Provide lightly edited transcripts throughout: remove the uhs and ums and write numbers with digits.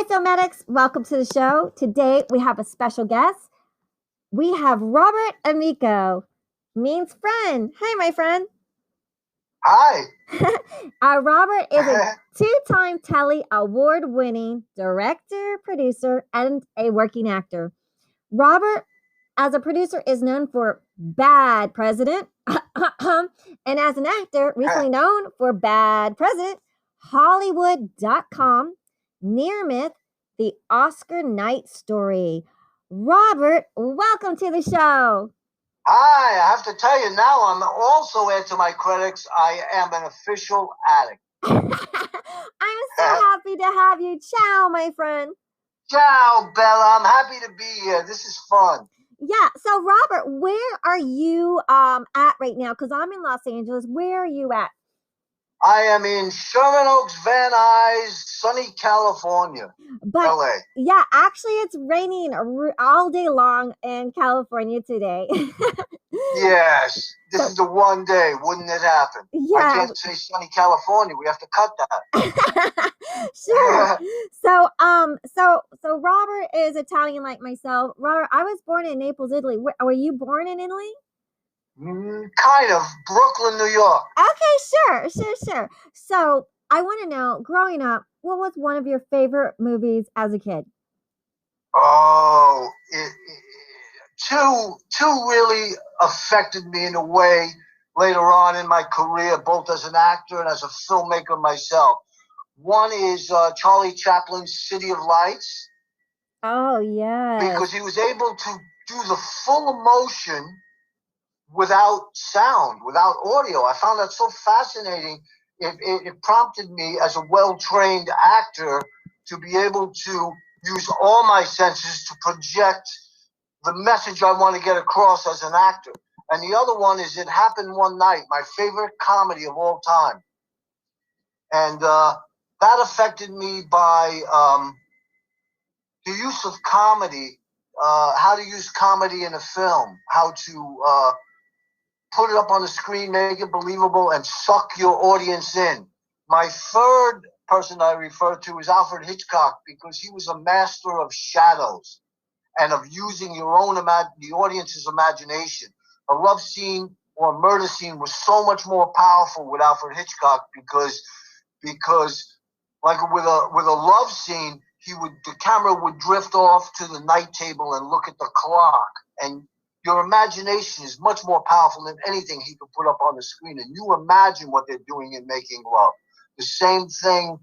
Hi, Filmedics. Welcome to the show. Today we have a special guest. We have Robert Amico, means friend. Hi, my friend. Hi. Robert is a two-time TELLY award-winning director, producer, and a working actor. Robert, as a producer, is known for Bad President, and as an actor, recently known for Bad President, Hollywood.com, Near Myth, The Oscar Night Story. Robert, welcome to the show. Hi, I have to tell you now, I'm also add to my credits, I am an official addict. I'm so happy to have you. Ciao, my friend. Ciao, Bella. I'm happy to be here. This is fun. Yeah. So, Robert, where are you at right now? Because I'm in Los Angeles. Where are you at? I am in Sherman Oaks, Van Nuys, sunny California, LA. Yeah, actually, it's raining all day long in California today. Yes, this is the one day. Wouldn't it happen? Yeah. I can't say sunny California. We have to cut that. Sure. So Robert is Italian like myself. Robert, I was born in Naples, Italy. Were you born in Italy? Kind of. Brooklyn, New York. Okay, sure. So I want to know, growing up, what was one of your favorite movies as a kid? Oh, two really affected me in a way later on in my career, both as an actor and as a filmmaker myself. One is Charlie Chaplin's City of Lights. Oh, yeah. Because he was able to do the full emotion without sound, without audio. I found that so fascinating. It prompted me as a well-trained actor to be able to use all my senses to project the message I want to get across as an actor. And the other one is It Happened One Night, my favorite comedy of all time. And that affected me by the use of comedy, how to use comedy in a film, how to put it up on the screen, make it believable, and suck your audience in. My third person I refer to is Alfred Hitchcock, because he was a master of shadows and of using your own the audience's imagination. A love scene or a murder scene was so much more powerful with Alfred Hitchcock because like with a love scene, the camera would drift off to the night table and look at the clock, and your imagination is much more powerful than anything he could put up on the screen, and you imagine what they're doing in making love. The same thing,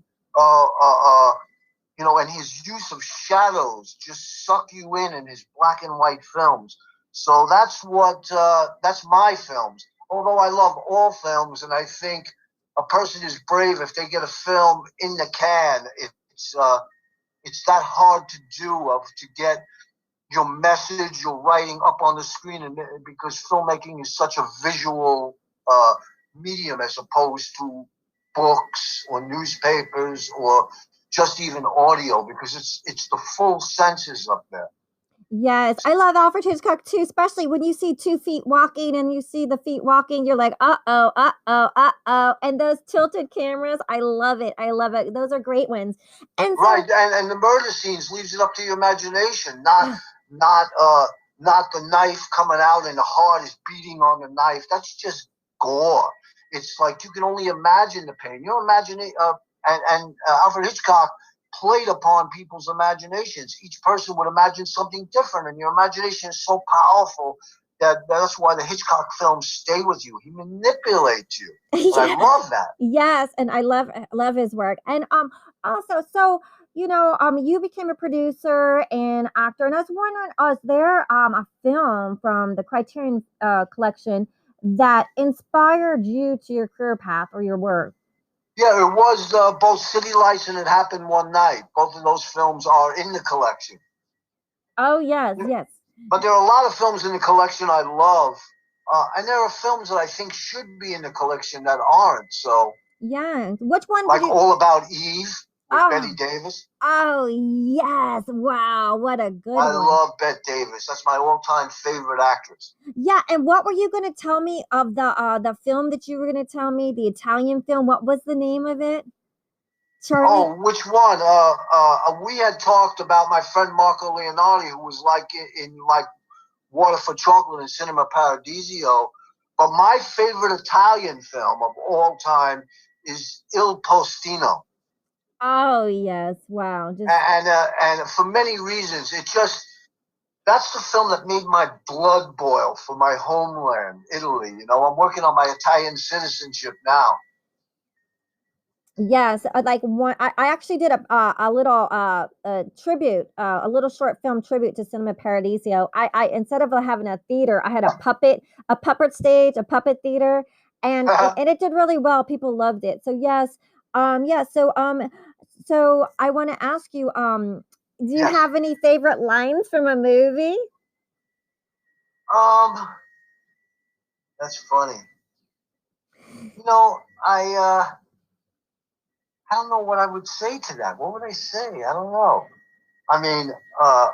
and his use of shadows just suck you in his black and white films. So that's my films. Although I love all films, and I think a person is brave if they get a film in the can. It's that hard to do, to get your message, your writing up on the screen, and because filmmaking is such a visual medium as opposed to books or newspapers or just even audio, because it's the full senses up there. Yes, I love Alfred Hitchcock too, especially when you see 2 feet walking and you see the feet walking, you're like, uh-oh. And those tilted cameras, I love it. Those are great ones. And right, and the murder scenes leaves it up to your imagination, not the knife coming out and the heart is beating on the knife. That's just gore. It's like you can only imagine the pain. You don't imagine it. And Alfred Hitchcock played upon people's imaginations. Each person would imagine something different, and your imagination is so powerful that's why the Hitchcock films stay with you. He manipulates you. Yeah. I love that. Yes, and I love his work. And also, so you became a producer and actor, and I was wondering, is there a film from the Criterion collection that inspired you to your career path or your work? Yeah, it was both City Lights and It Happened One Night. Both of those films are in the collection. Oh, yes. But there are a lot of films in the collection I love. And there are films that I think should be in the collection that aren't. So yeah, which one? Like All About Eve with Bette Davis. Oh, yes. Wow, what a good one. I love Bette Davis. That's my all-time favorite actress. Yeah, and what were you going to tell me of the film that you were going to tell me, the Italian film? What was the name of it? Charlie. Oh, which one? We had talked about my friend Marco Leonardi, who was like in like Water for Chocolate and Cinema Paradiso. But my favorite Italian film of all time is Il Postino. Oh yes, wow. And for many reasons, that's the film that made my blood boil for my homeland, Italy. You know, I'm working on my Italian citizenship now. Yes, like one. I actually did a little tribute, a little short film tribute to Cinema Paradiso. I instead of having a theater, I had a puppet stage, a puppet theater, and it did really well. People loved it. So yes, yeah. So I want to ask you, do you have any favorite lines from a movie? That's funny. You know, I don't know what I would say to that. What would I say? I don't know. I mean, I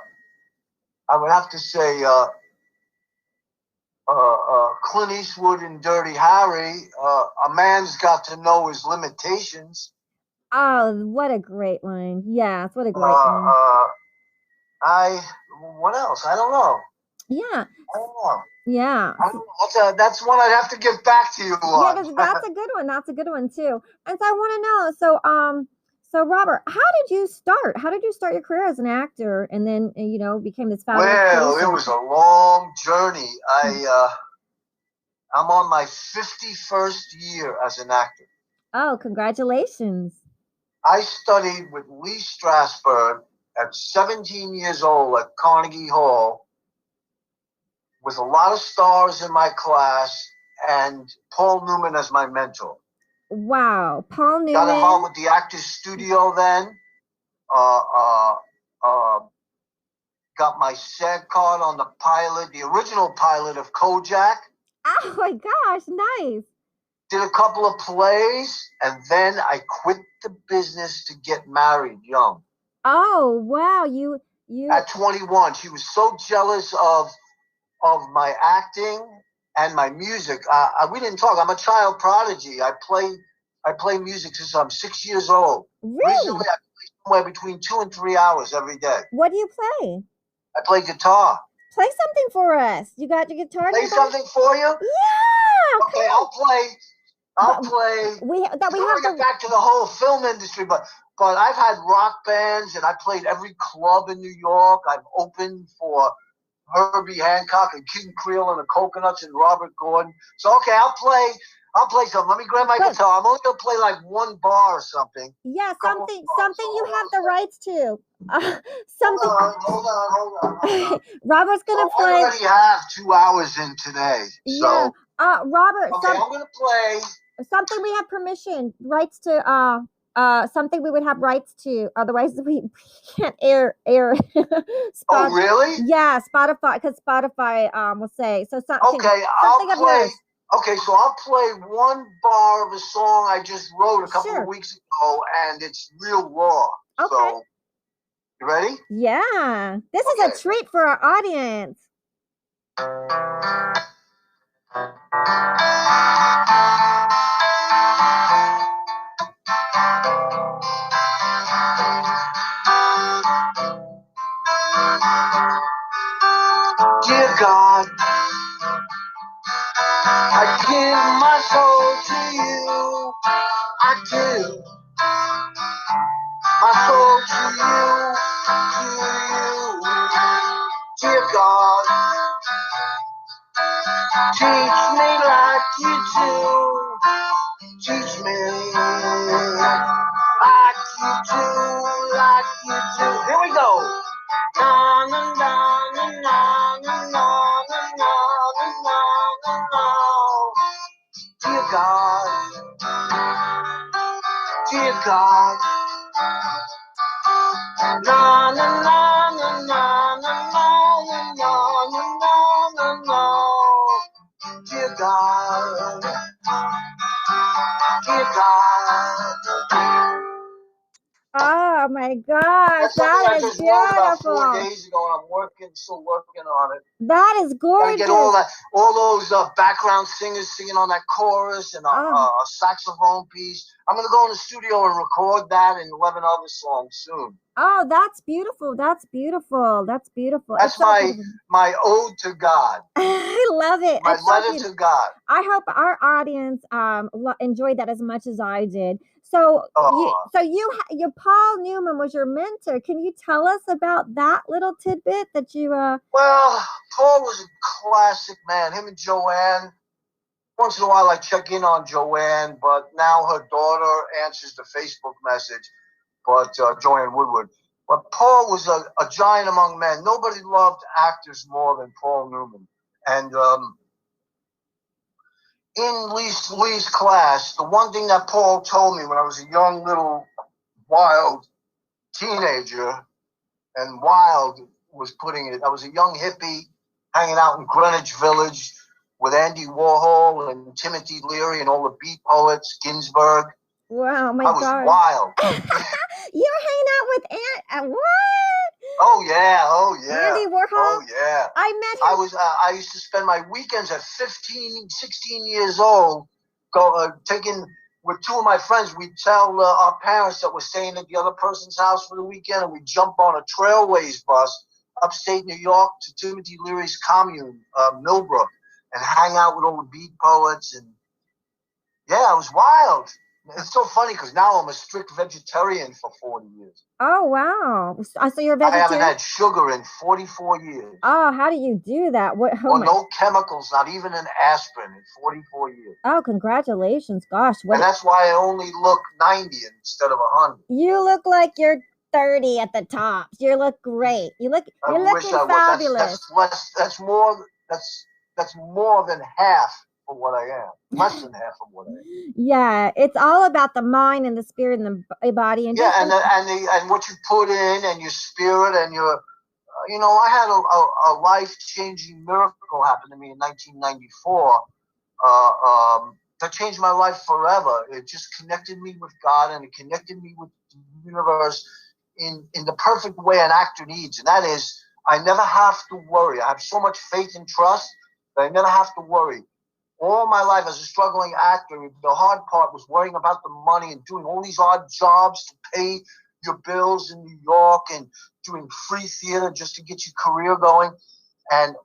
would have to say Clint Eastwood in Dirty Harry. A man's got to know his limitations. Oh, what a great line! Yes, what a great line. What else? I don't know. Yeah. I don't know. Yeah. That's one I'd have to get back to you on. Yeah, that's a good one. That's a good one too. And so I want to know. So Robert, how did you start? How did you start your career as an actor, and then became this fabulous Well, producer? it was a long journey. I'm on my 51st year as an actor. Oh, congratulations! I studied with Lee Strasberg at 17 years old at Carnegie Hall with a lot of stars in my class and Paul Newman as my mentor. Wow, Paul Newman. Got involved with the Actors Studio then. Got my SAG card on the pilot, the original pilot of Kojak. Oh my gosh, nice. Did a couple of plays, and then I quit the business to get married young. Oh wow, you at 21. She was so jealous of my acting and my music. We didn't talk. I'm a child prodigy. I play music since I'm 6 years old. Really? Recently, I play somewhere between 2 and 3 hours every day. What do you play? I play guitar. Play something for us. You got your guitar? Play something for you? Yeah. Okay, I'll play. We have to get back to the whole film industry, but I've had rock bands and I played every club in New York. I've opened for Herbie Hancock and Kid Creole and the Coconuts and Robert Gordon. So okay, I'll play something. Let me grab my guitar. I'm only gonna play like one bar or something. Yeah, something you have the rights to. Something. Hold on. Robert's gonna play. I already have 2 hours in today. So. Yeah. Robert. Okay, I'm gonna play. Something we have permission, rights to. Something we would have rights to. Otherwise, we can't air. Oh, really? Yeah, Spotify, because Spotify will say so. Okay, I'll play. Okay, so I'll play one bar of a song I just wrote a couple of weeks ago, and it's real raw. Okay. So, you ready? Yeah, this is a treat for our audience. Dear God, I give my soul to you. I give my soul to you. Dear God, teach me like you do. Teach me like you do. Here we go. Na na na na na na na na na na. Dear God, dear God. Na na na na na na na na na na na. Dear God, dear God. Oh my gosh, That's something that I is just wrote about 4 beautiful. days ago, and I'm still working on it. That is Gotta get all gorgeous. those background singers singing on that chorus and Oh, a saxophone piece. I'm gonna go in the studio and record that and 11 other songs soon. oh, that's beautiful. That's beautiful. That's beautiful. It's That's so beautiful. my ode to God, I love it. my It's so letter beautiful. to God. I hope our audience enjoyed that as much as I did. So Oh, your Paul Newman was your mentor. Can you tell us about that little tidbit that you well, Paul was a classic man. Him and Joanne. Once in a while, I check in on Joanne, but now her daughter answers the Facebook message. But Joanne Woodward. But Paul was a giant among men. Nobody loved actors more than Paul Newman. And in Lee's class, the one thing that Paul told me when I was a young little wild teenager, and wild was putting it, I was a young hippie hanging out in Greenwich Village with Andy Warhol and Timothy Leary and all the beat poets, Ginsberg. wow, my I was God. wild. You were hanging out with what? Oh yeah. Andy Warhol? Oh yeah. I met him. I used to spend my weekends at 15, 16 years old, taking with two of my friends. We'd tell our parents that we're staying at the other person's house for the weekend, and we'd jump on a Trailways bus upstate New York to Timothy Leary's commune, Millbrook, and hang out with all the beat poets. And yeah, it was wild. It's so funny because now I'm a strict vegetarian for 40 years. Oh wow! So you're a I haven't vegetarian? had sugar in 44 years. Oh, how do you do that? What? Oh, Or no chemicals, not even an aspirin in 44 years. oh, congratulations! Gosh, And that's why I only look 90 instead of 100. You look like you're 30 at the tops. You look great. You're looking I was. fabulous. That's more than half of what I am. Less than half of what I am. Yeah, it's all about the mind and the spirit and the body. And yeah, and what you put in and your spirit and your I had a life-changing miracle happen to me in 1994 that changed my life forever. It just connected me with God, and it connected me with the universe in the perfect way an actor needs, and that is I never have to worry. I have so much faith and trust that I never have to worry. All my life as a struggling actor, the hard part was worrying about the money and doing all these odd jobs to pay your bills in New York and doing free theater just to get your career going. And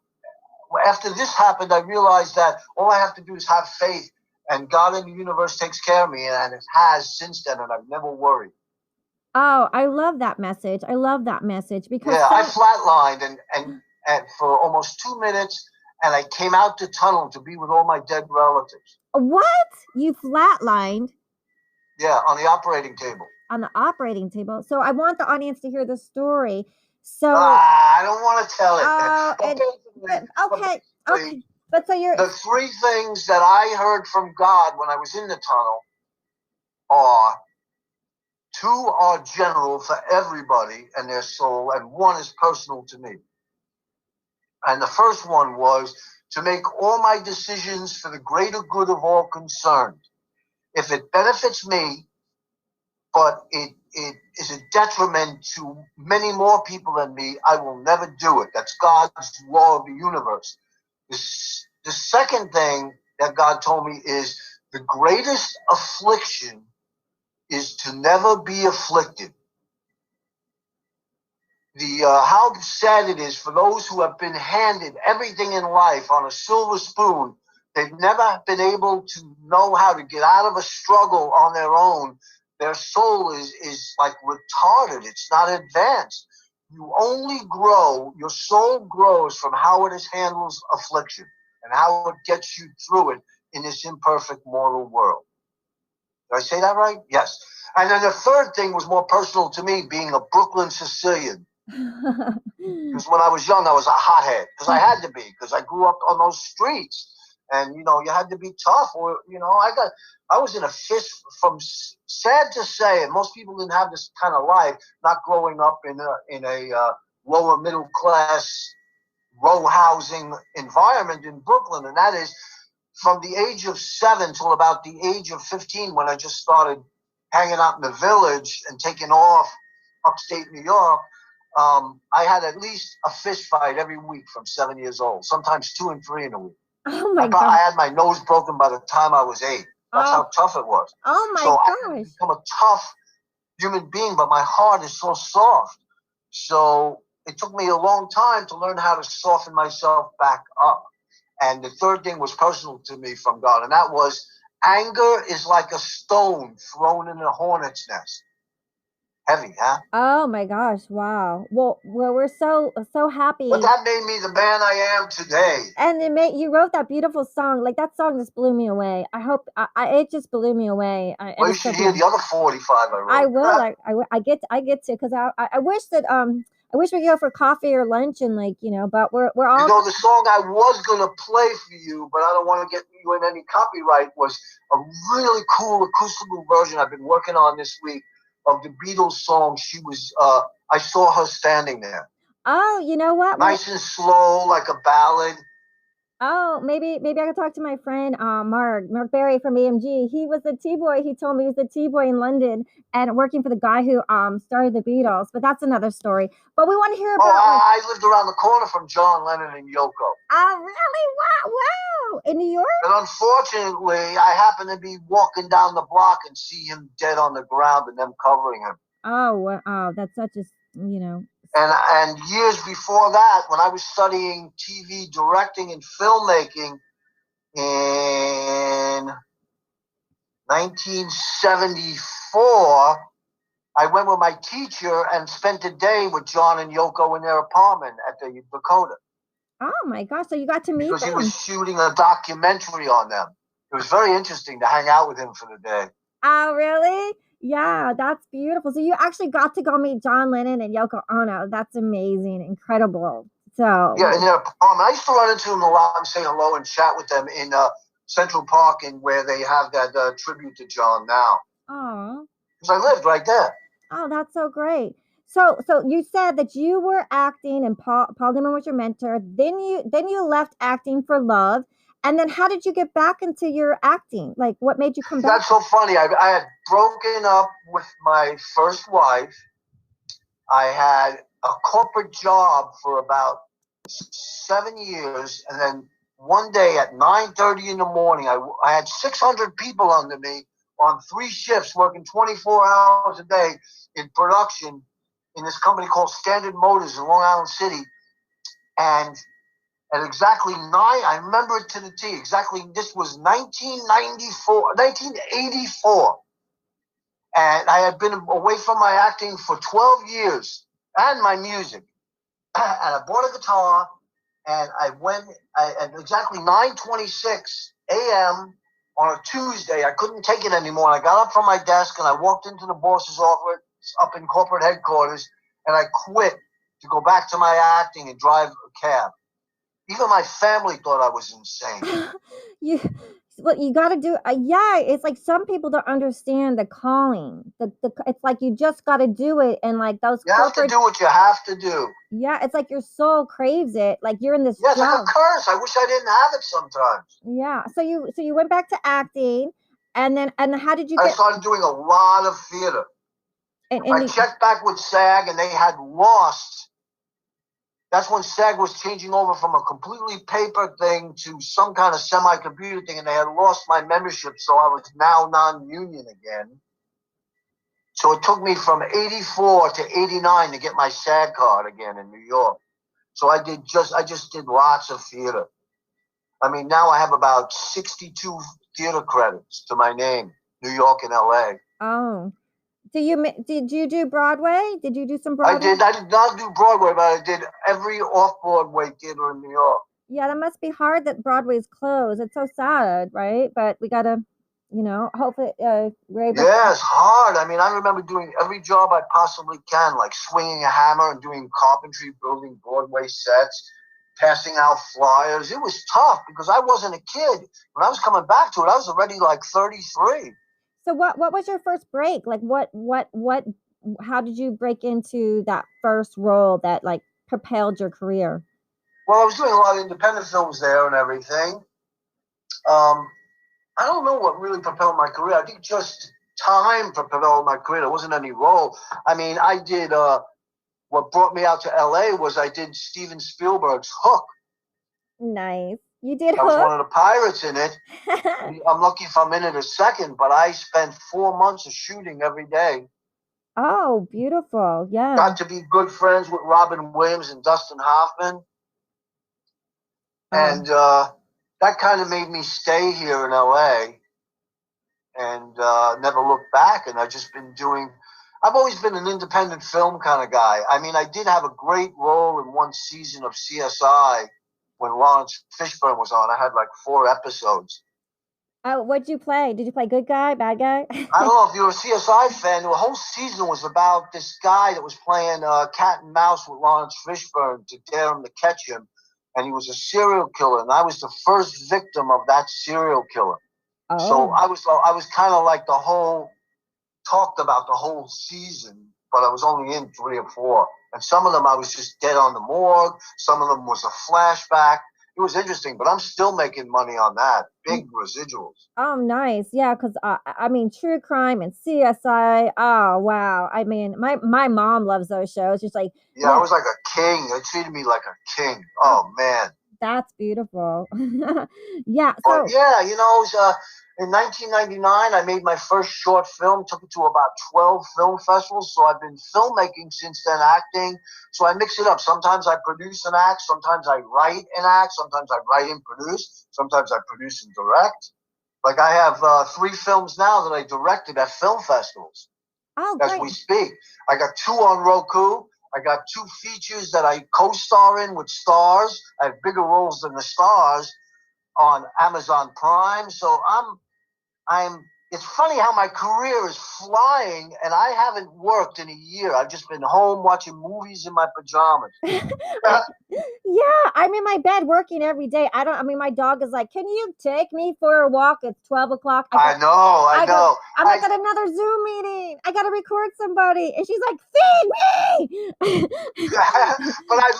after this happened, I realized that all I have to do is have faith, and God in the universe takes care of me, and it has since then, and I've never worried. Oh, I love that message. I love that message because I flatlined and for almost 2 minutes, and I came out the tunnel to be with all my dead relatives. What? You flatlined? Yeah, on the operating table. On the operating table. So I want the audience to hear the story. So I don't want to tell it. Okay. But so you're the three things that I heard from God when I was in the tunnel are: two are general for everybody and their soul, and one is personal to me. And the first one was to make all my decisions for the greater good of all concerned. If it benefits me, but it is a detriment to many more people than me, I will never do it. That's God's law of the universe. The second thing that God told me is the greatest affliction is to never be afflicted. How sad it is for those who have been handed everything in life on a silver spoon. They've never been able to know how to get out of a struggle on their own. Their soul is like retarded. It's not advanced. You only grow, your soul grows from how it handles affliction and how it gets you through it in this imperfect mortal world. Did I say that right? Yes. And then the third thing was more personal to me, being a Brooklyn Sicilian. Because when I was young, I was a hothead. Because I had to be. Because I grew up on those streets, and you had to be tough. Or I was in a fist. From sad to say, and most people didn't have this kind of life. Not growing up in a lower middle class row housing environment in Brooklyn, and that is from the age of 7 till about the age of 15 when I just started hanging out in the Village and taking off upstate New York, I had at least a fist fight every week from 7 years old, sometimes 2 and 3 in a week. Oh my I God. had my nose broken by the time I was 8. That's how tough it was. Oh my so gosh. I had become a tough human being, but my heart is so soft. So it took me a long time to learn how to soften myself back up. And the third thing was personal to me from God, and that was anger is like a stone thrown in a hornet's nest. Heavy, huh? Oh my gosh! Wow. Well, we're so happy. But that made me the man I am today. And you wrote that beautiful song. Like that song just blew me away. I hope it just blew me away. Well, you should hear the other 45 I wrote. I will. I get to because I wish that I wish we could go for coffee or lunch and but we're all. You know, the song I was gonna play for you, but I don't want to get you in any copyright, was a really cool acoustical version I've been working on this week of the Beatles song. She was I saw her standing there. Oh, you know what? Nice and slow, like a ballad. Oh, maybe I could talk to my friend Mark Berry from AMG. He was the T-boy. He told me he was the T-boy in London and working for the guy who started the Beatles. But that's another story. But we want to hear about. I lived around the corner from John Lennon and Yoko. Oh, really? Wow! In New York? And unfortunately, I happened to be walking down the block and see him dead on the ground and them covering him. Oh, wow! That's such a And years before that, when I was studying TV directing and filmmaking in 1974, I went with my teacher and spent a day with John and Yoko in their apartment at the Dakota. Oh my gosh! So you got to meet because them. He was shooting a documentary on them. It was very interesting to hang out with him for the day. Oh, really? Yeah, that's beautiful. So you actually got to go meet John Lennon and Yoko Ono. That's amazing, incredible. So yeah, in their apartment. I used to run into them a lot and say hello and chat with them in Central Park, and where they have that tribute to John now. Oh, because I lived right there. Oh, that's so great. So you said that you were acting, and Paul Newman was your mentor. Then you left acting for love. And then how did you get back into your acting? Like, what made you come back? That's so funny. I had broken up with my first wife. I had a corporate job for about 7 years. And then one day at 9:30 in the morning, I had 600 people under me on 3 shifts, working 24 hours a day in production in this company called Standard Motors in Long Island City. And at exactly 9, I remember it to the T, exactly, this was 1984. And I had been away from my acting for 12 years and my music. And I bought a guitar, and I went at exactly 9:26 a.m. on a Tuesday. I couldn't take it anymore. I got up from my desk, and I walked into the boss's office up in corporate headquarters, and I quit to go back to my acting and drive a cab. Even my family thought I was insane. You got to do. Yeah, it's like some people don't understand the calling. It's like you just got to do it, and like those. You have to do what you have to do. Yeah, it's like your soul craves it. Like you're in this. Yeah, it's like a curse. I wish I didn't have it sometimes. Yeah. So you went back to acting, and how did you? I started doing a lot of theater. And I checked back with SAG, and they had lost. That's when SAG was changing over from a completely paper thing to some kind of semi-computer thing, and they had lost my membership, so I was now non-union again. So it took me from 84 to 89 to get my SAG card again in New York. So I just did lots of theater. I mean, now I have about 62 theater credits to my name, New York and LA. Oh. Did you do Broadway? Did you do some Broadway? I did not do Broadway, but I did every off-Broadway theater in New York. Yeah, that must be hard that Broadway's closed. It's so sad, right? But we got to, hopefully we're able. Yeah, it's hard. I mean, I remember doing every job I possibly can, like swinging a hammer and doing carpentry, building Broadway sets, passing out flyers. It was tough because I wasn't a kid. When I was coming back to it, I was already like 33. So what was your first break? Like how did you break into that first role that like propelled your career? Well, I was doing a lot of independent films there and everything. I don't know what really propelled my career. I think just time to develop my career. There wasn't any role. I mean, I did. What brought me out to LA was I did Steven Spielberg's Hook. Nice. You did I was Hook? one of the pirates in it. I'm lucky if I'm in it a second, but I spent 4 months of shooting every day. Oh, beautiful. Yeah. Got to be good friends with Robin Williams and Dustin Hoffman. And that kind of made me stay here in LA and never look back. And I've just been doing, I've always been an independent film kind of guy. I mean, I did have a great role in one season of CSI when Lawrence Fishburne was on. I had like 4 episodes. What'd you play? Did you play good guy, bad guy? I don't know if you're a CSI fan. The whole season was about this guy that was playing cat and mouse with Lawrence Fishburne to dare him to catch him. And he was a serial killer. And I was the first victim of that serial killer. Oh. So I was kind of like talked about the whole season, but I was only in 3 or 4. And some of them I was just dead on the morgue. Some of them was a flashback. It was interesting, but I'm still making money on that. Big residuals. Oh, nice. Yeah, because I mean, true crime and CSI. Oh, wow. I mean, my mom loves those shows. She's like, yeah, I was like a king. They treated me like a king. Oh man, that's beautiful. Yeah. But yeah, you know, it was, in 1999, I made my first short film. Took it to about 12 film festivals. So I've been filmmaking since then, acting. So I mix it up. Sometimes I produce an act. Sometimes I write an act. Sometimes I write and produce. Sometimes I produce and direct. Like I have 3 films now that I directed at film festivals. Oh, as we speak. I got 2 on Roku. I got 2 features that I co-star in with stars. I have bigger roles than the stars on Amazon Prime. So it's funny how my career is flying and I haven't worked in a year. I've just been home watching movies in my pajamas. Yeah, I'm in my bed working every day. I mean, my dog is like, can you take me for a walk? It's 12 o'clock. I know. I'm like at another Zoom meeting. I got to record somebody. And she's like, feed me. But I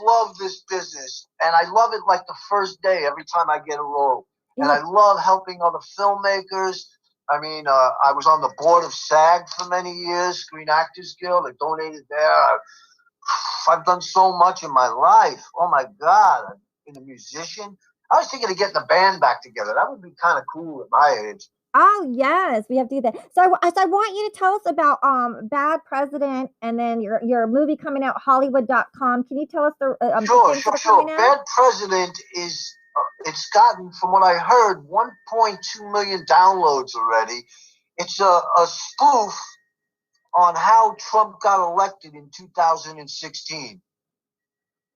love this business. And I love it like the first day every time I get a role. And I love helping other filmmakers. I mean, I was on the board of SAG for many years, Screen Actors Guild. I donated there. I've done so much in my life. Oh, my God. I've been a musician. I was thinking of getting a band back together. That would be kind of cool at my age. Oh, yes, we have to do that. So I want you to tell us about Bad President and then your movie coming out, Hollywood.com. Can you tell us the Sure. Bad President is... it's gotten, from what I heard, 1.2 million downloads already. It's a spoof on how Trump got elected in 2016.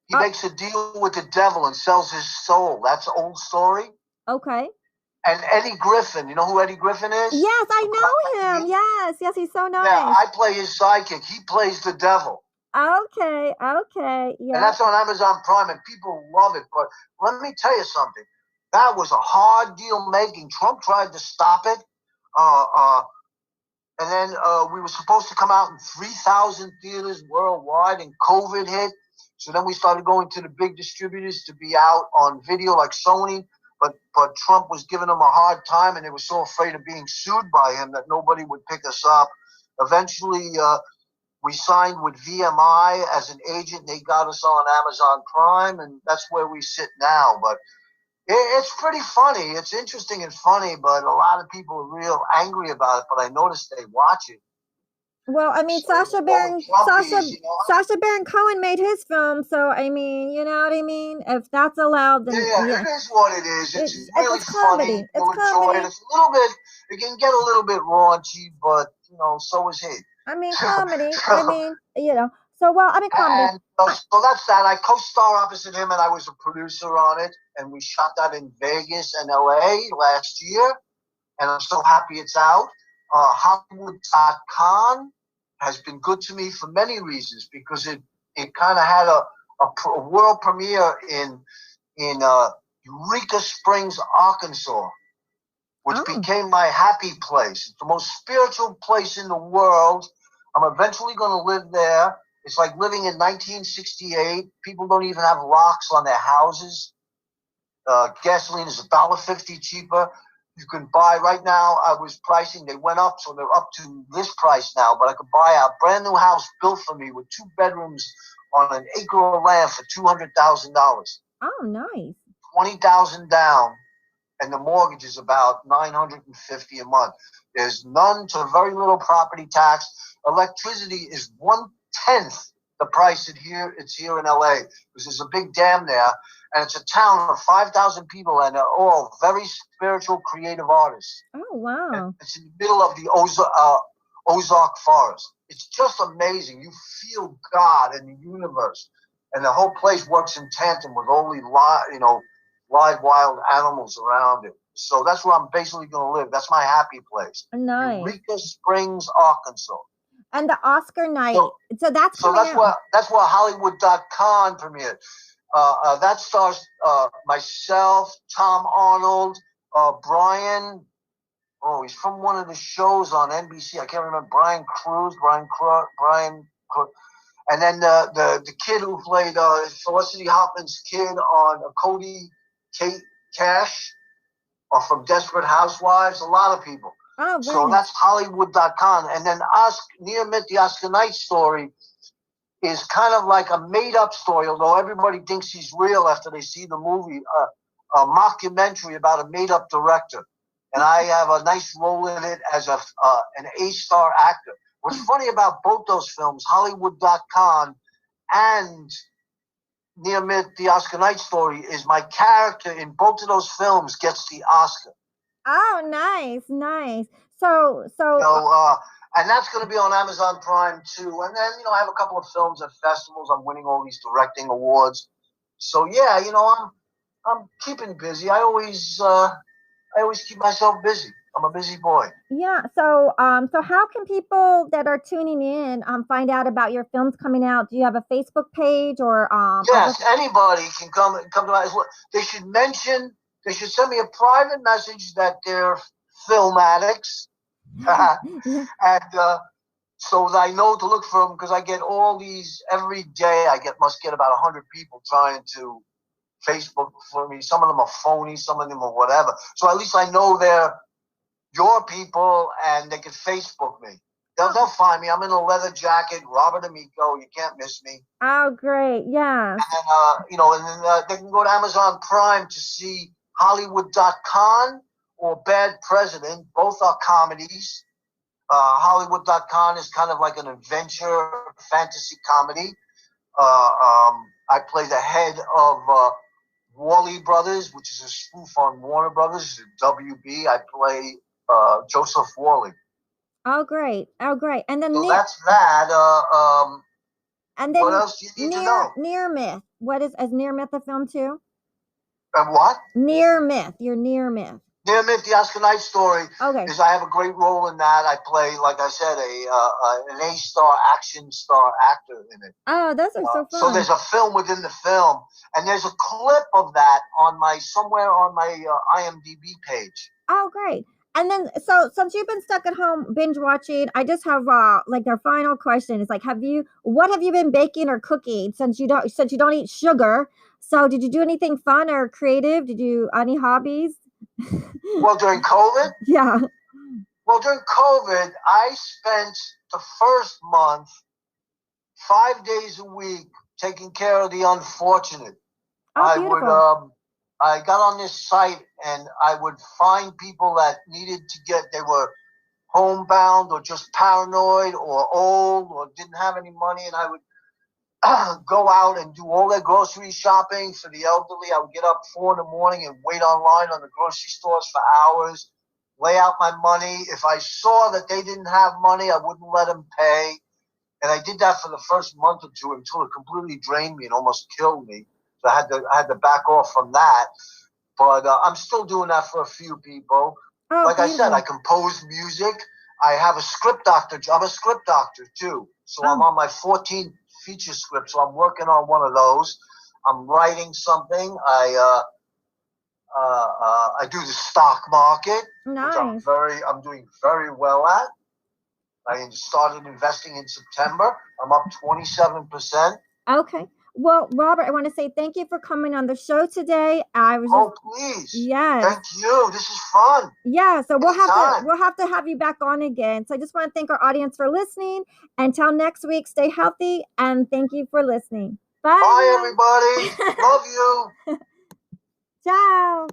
He makes a deal with the devil and sells his soul. That's an old story. Okay. And Eddie Griffin, you know who Eddie Griffin is? Yes, I know him. Yes, he's so nice. Yeah, I play his sidekick. He plays the devil. Okay, yeah. And that's on Amazon Prime, and people love it. But let me tell you something. That was a hard deal making. Trump tried to stop it. And then we were supposed to come out in 3,000 theaters worldwide, and COVID hit. So then we started going to the big distributors to be out on video like Sony. But Trump was giving them a hard time, and they were so afraid of being sued by him that nobody would pick us up. Eventually, we signed with VMI as an agent. They got us on Amazon Prime, and that's where we sit now. But it's pretty funny. It's interesting and funny, but a lot of people are real angry about it. But I noticed they watch it. Well, I mean, Sacha Baron Cohen made his film, so I mean, you know what I mean? If that's allowed, then it is what it is. It's really funny. You'll enjoy it. It's a little bit. It can get a little bit raunchy, but so is he. I mean, comedy. I mean, So, well, I mean, comedy. And, so that's that. I co-star opposite him, and I was a producer on it. And we shot that in Vegas and LA last year. And I'm so happy it's out. Hollywood.com has been good to me for many reasons, because it kind of had a world premiere in Eureka Springs, Arkansas, which became my happy place. It's the most spiritual place in the world. I'm eventually going to live there. It's like living in 1968. People don't even have locks on their houses. Gasoline is $1.50 cheaper. You can buy right now. I was pricing. They went up, so they're up to this price now. But I could buy a brand new house built for me with 2 bedrooms on an acre of land for $200,000. Oh, nice. 20,000 down, and the mortgage is about $950 a month. There's none to very little property tax. Electricity is 1/10 the price it's here in LA, because there's a big dam there, and it's a town of 5,000 people, and they're all very spiritual, creative artists. Oh, wow. And it's in the middle of the Ozark Forest. It's just amazing. You feel God and the universe, and the whole place works in tandem with only live wild animals around it. So that's where I'm basically going to live. That's my happy place. Nice. Eureka Springs, Arkansas. And the Oscar night. So that's where Hollywood.com premiered. That stars myself, Tom Arnold, Brian. Oh, he's from one of the shows on NBC. I can't remember. Brian Cruz. And then the kid who played Felicity Hoffman's kid on Cody Cash, from Desperate Housewives. A lot of people. Oh, so that's Hollywood.com. And then Near Mint, the Oscar Night story, is kind of like a made-up story, although everybody thinks he's real after they see the movie, a mockumentary about a made-up director. And I have a nice role in it as an A-star actor. What's funny about both those films, Hollywood.com and Near Mint, the Oscar Night story, is my character in both of those films gets the Oscar. Oh, nice. So and that's going to be on Amazon Prime too. And then, I have a couple of films at festivals. I'm winning all these directing awards. So yeah, I'm keeping busy. I always keep myself busy. I'm a busy boy. Yeah. So how can people that are tuning in find out about your films coming out? Do you have a Facebook page or Yes, anybody can come to my. They should send me a private message that they're film addicts, and so that I know to look for them, because I get all these every day. Must get about 100 people trying to Facebook for me. Some of them are phony, some of them are whatever. So at least I know they're your people, and they can Facebook me. They'll find me. I'm in a leather jacket, Robert Amico. You can't miss me. Oh, great. Yeah. And then they can go to Amazon Prime to see Hollywood.com or Bad President. Both are comedies. Hollywood.com is kind of like an adventure fantasy comedy. I play the head of Worley Brothers, which is a spoof on Warner Brothers, WB. I play Joseph Worley. Oh, great. And then that's that. And then what else do you need to know? Near Myth. Is Near Myth a film too? What? Near Myth. You're Near Myth. Near Myth, the Oscar Night story. Okay. Is I have a great role in that. I play, like I said, an A-star action star actor in it. Oh, those are so fun. So there's a film within the film, and there's a clip of that somewhere on my IMDb page. Oh, great. And then, so since you've been stuck at home binge watching, I just have their final question is like, what have you been baking or cooking since you don't eat sugar? So did you do anything fun or creative? Did you any hobbies? Well, during COVID? Yeah. Well, during COVID, I spent the first month 5 days a week taking care of the unfortunate. Oh, beautiful. I got on this site, and I would find people that they were homebound or just paranoid or old or didn't have any money, and I would go out and do all their grocery shopping for the elderly. I would get up 4 a.m. and wait online on the grocery stores for hours, lay out my money. If I saw that they didn't have money, I wouldn't let them pay. And I did that for the first month or two until it completely drained me and almost killed me. So I had to back off from that. But I'm still doing that for a few people. Oh, like beautiful. I said, I compose music. I have a script doctor. I'm a script doctor, too. So I'm on my 14th feature script. So I'm working on one of those. I'm writing something. I do the stock market, nice. Which I'm doing very well at. I started investing in September. I'm up 27%. Okay. Well, Robert, I want to say thank you for coming on the show today. I was just, please. yes. Thank you. This is fun. Yeah, so we'll Anytime. have to have you back on again. So I just want to thank our audience for listening. Until next week, stay healthy and thank you for listening. Bye. Bye, everybody. Love you. Ciao.